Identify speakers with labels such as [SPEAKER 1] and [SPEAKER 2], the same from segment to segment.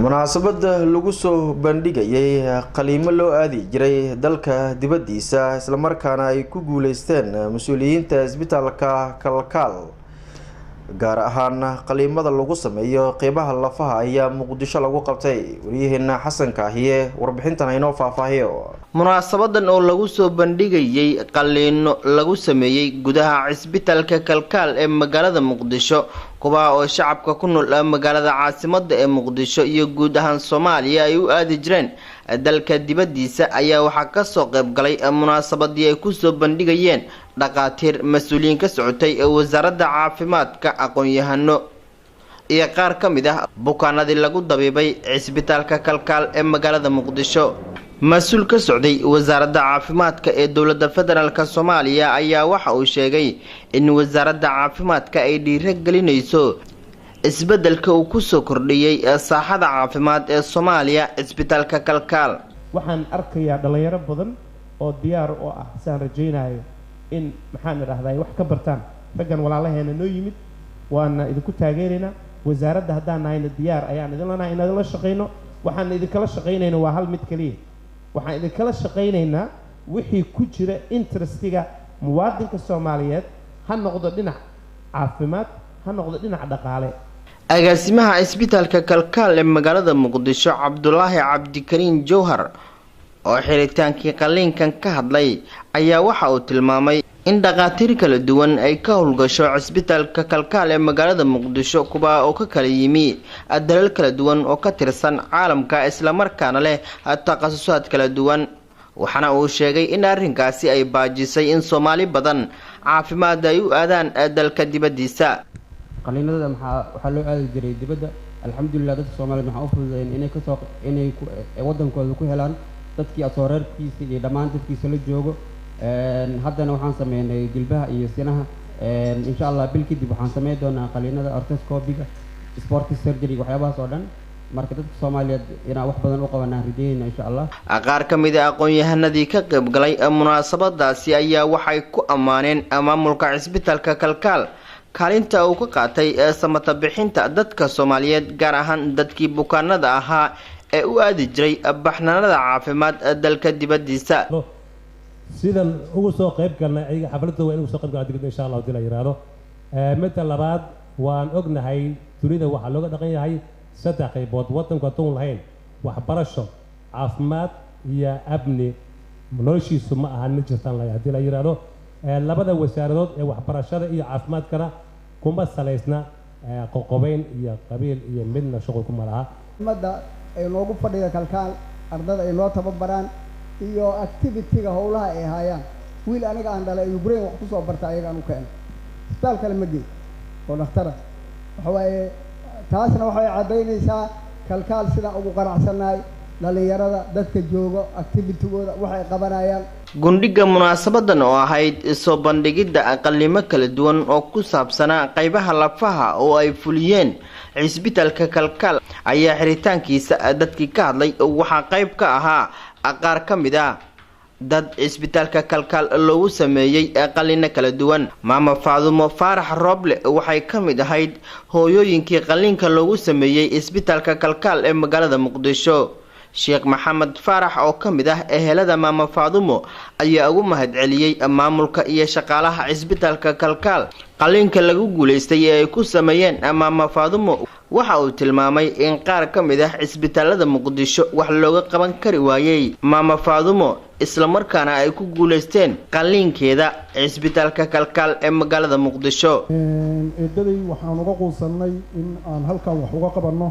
[SPEAKER 1] munaasabada lagu soo bandhigayay qaliimo loo aadi jiray dalka dibadiisa isla markaana ay ku guuleysteen mas'uuliyiinta isbitaalka Kalkaal gaar ahaan qaliimada lagu sameeyo qeybaha lafaha ayaa Muqdisho lagu qabtay wariyaheena Xasan Kaahiye warbixintan inoo faahfaahiyo. munaasabadan oo lagu soo bandhigayay qaliino lagu sameeyay gudaha isbitaalka Kalkaal ee magaalada Muqdisho kuwa oo shacabka ku nool magaalada caasimadda ee Muqdisho iyo guud ahaan Soomaaliya ay u aadi jireen dalka dibadiisa ayaa waxa ka soo qayb galay munaasabadii ay ku soo bandhigayeen dhaqaatiir mas'uuliyiin ka socotay ee wasaaradda caafimaadka aqoon-yahano iyo qaar ka mid ah bukaanadii lagu dabiibay isbitaalka Kalkaal ee magaalada Muqdisho. مسؤول كسعودي وزارة عافيمادك الدولة الفدرالية الصومالية ayaa waxa uu sheegay in wasaaradda caafimaadka ay dhiirigelinayso isbedelka uu ku soo kordhiyay saaxada caafimaad ee Soomaaliya isbitaalka Kalkaal.
[SPEAKER 2] waxaan arkayaa dhalinyaro badan oo diyaar u ah saan rajaynayo in maxaan raahday wax ka bartaan raggan walaalaheena noo yimid waana idinku taageerina wasaaradda hadaan nahay diyaar ayaan idin leenahay in la shaqeyno waxaan idin kala shaqeynayno waa hal mid kaliya waxaan idin kala shaqeynaynaa wixii ku jira interestiga muwaadinka Soomaaliyeed ha noqdo dhinac caafimaad ha noqdo dhinac dhaqaale.
[SPEAKER 1] agaasimaha isbitaalka Kalkaal ee magaalada Muqdisho Cabdullaahi Cabdikariin Jawhar oo xiritaankii qaliinkan ka hadlay ayaa waxa uu tilmaamay in dhaqaatiir kala duwan ay ka howlgasho isbitaalka Kalkaal ee magaalada Muqdisho kuwa oo ka kala yimi dalal kala duwan oo ka tirsan caalamka isla markaana leh takhasusad kala duwan waxana uu sheegay in arrinkaasi ay baajisay in Soomaali badan caafimaad ay u aadaan dalka dibadiisa.
[SPEAKER 3] qaliinada waxa loo aadi jiray dibadda alxamdulillah dadka Soomaaliyeed waxa u fududeeyeen inay wadankooda ku helaan dadkii asooreerkiisa iyo dhammaan dadkiisa la joogo haddana waxaan sameynay dilbaha iyo sinaha insha Allah bil kadib waxaan sameey doonaa qaliinada arthroscopiga sport surgery waxyaabahaas oo dhan marka dadka Soomaaliyeed ina wax badan u qabanaa ridayna insha Allah.
[SPEAKER 1] qaar ka mid ah aqoon-yahanadii ka qayb galay munaasabadaasi ayaa waxay ku amaaneen maamulka isbitaalka Kalkaal kaalinta uu ka qaatay samata bixinta dadka Soomaaliyeed gaar ahaan dadkii bukaanada ahaa ee u aadi jiray baxnaanada caafimaad dalka dibadiisa.
[SPEAKER 4] sidan ugu soo qayb galnay ay xafladda waa inuu soo qayb galay insha Allah dila yiraahdo mid labaad waan ognahay dunida waxa looga dhaqan yahay saddex qaybood wadanka toon lahayn waxbarasho caafimaad iyo amni noloshiisu ma ahan mid jirtaan la dila yiraahdo labada wasaaradood ee waxbarashada iyo caafimaadkana kuma saleysna qoqobeyn iyo qabiil iyo midna shaqo kuma laha
[SPEAKER 5] umada ay loogu fadhiyo Kalkaal ardada ay loo tababaraan iyo activity-ga howlaha ay hayaan wiil aniga aan dhalay Ukraine wax ku soo bartay ayaga aan u keenay isbitaal kale ma geey oo dhakhtar waxa waaye taasna waxay cadeynaysaa Kalkaal sida ugu qanacsanaay dhalinyarada dadka jooga activity-gooda waxay qabanayaan.
[SPEAKER 1] gundhiga munaasabadan oo ahayd soo bandhigida qaliimo kala duwan oo ku saabsanaa qaybaha lafaha oo ay fuliyeen isbitaalka Kalkaal ayaa xiritaankiisa dadkii ka hadlay waxa qayb ka ahaa qaar ka mid ah dad isbitaalka Kalkaal loogu sameeyay qaliino kala duwan. maama Faadumo Faarax Roble waxay ka mid ahayd hooyooyinkii qaliinka loogu sameeyay isbitaalka Kalkaal ee magaalada Muqdisho. Sheekh Maxamed Faarax oo ka mid ah ehelada maama Faadumo ayaa ugu mahadceliyay maamulka iyo shaqaalaha isbitaalka Kalkaal qaliinka lagu guuleystay ee ay ku sameeyeen maama Faadumo. waxa uu tilmaamay in qaar ka mid ah isbitaalada Muqdisho wax looga qaban kari waayay maama Faadumo isla markaana ay ku guuleysteen qaliinkeeda isbitaalka Kalkaal ee magaalada Muqdisho.
[SPEAKER 6] eedaday waxaan uga quusanay in aan halkan wax uga qabanno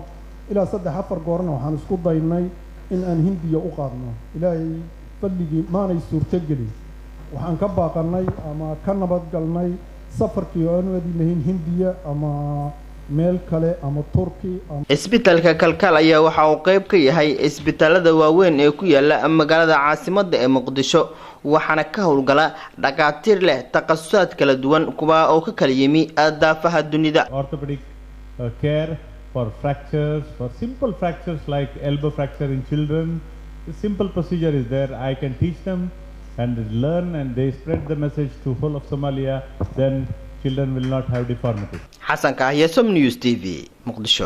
[SPEAKER 6] ilaa 3-4 goorna waxaan isku daynay in aan Hindiya u qaadno ilaahay fadligii maanay suurto gelin waxaan ka baaqanay ama ka nabad galnay safarkii oo aan wadinayn Hindiya ama meel kale ama Turki.
[SPEAKER 1] isbitaalka Kalkaal ayaa waxa uu qayb ka yahay isbitaalada waaweyn ee ku yaala magaalada caasimadda ee Muqdisho waxaana ka howlgala dhaqaatiir leh takhasusad kala duwan kuwa oo ka kala yimi daafaha dunida.
[SPEAKER 7] orthopedic care for fractures, for simple fractures like elbow fracture in children. The simple procedure is there. I can teach them and learn and they spread the message to whole of Somalia, then children will not have deformity.
[SPEAKER 1] Xasan Kaahiye, Som News TV, Muqdisho.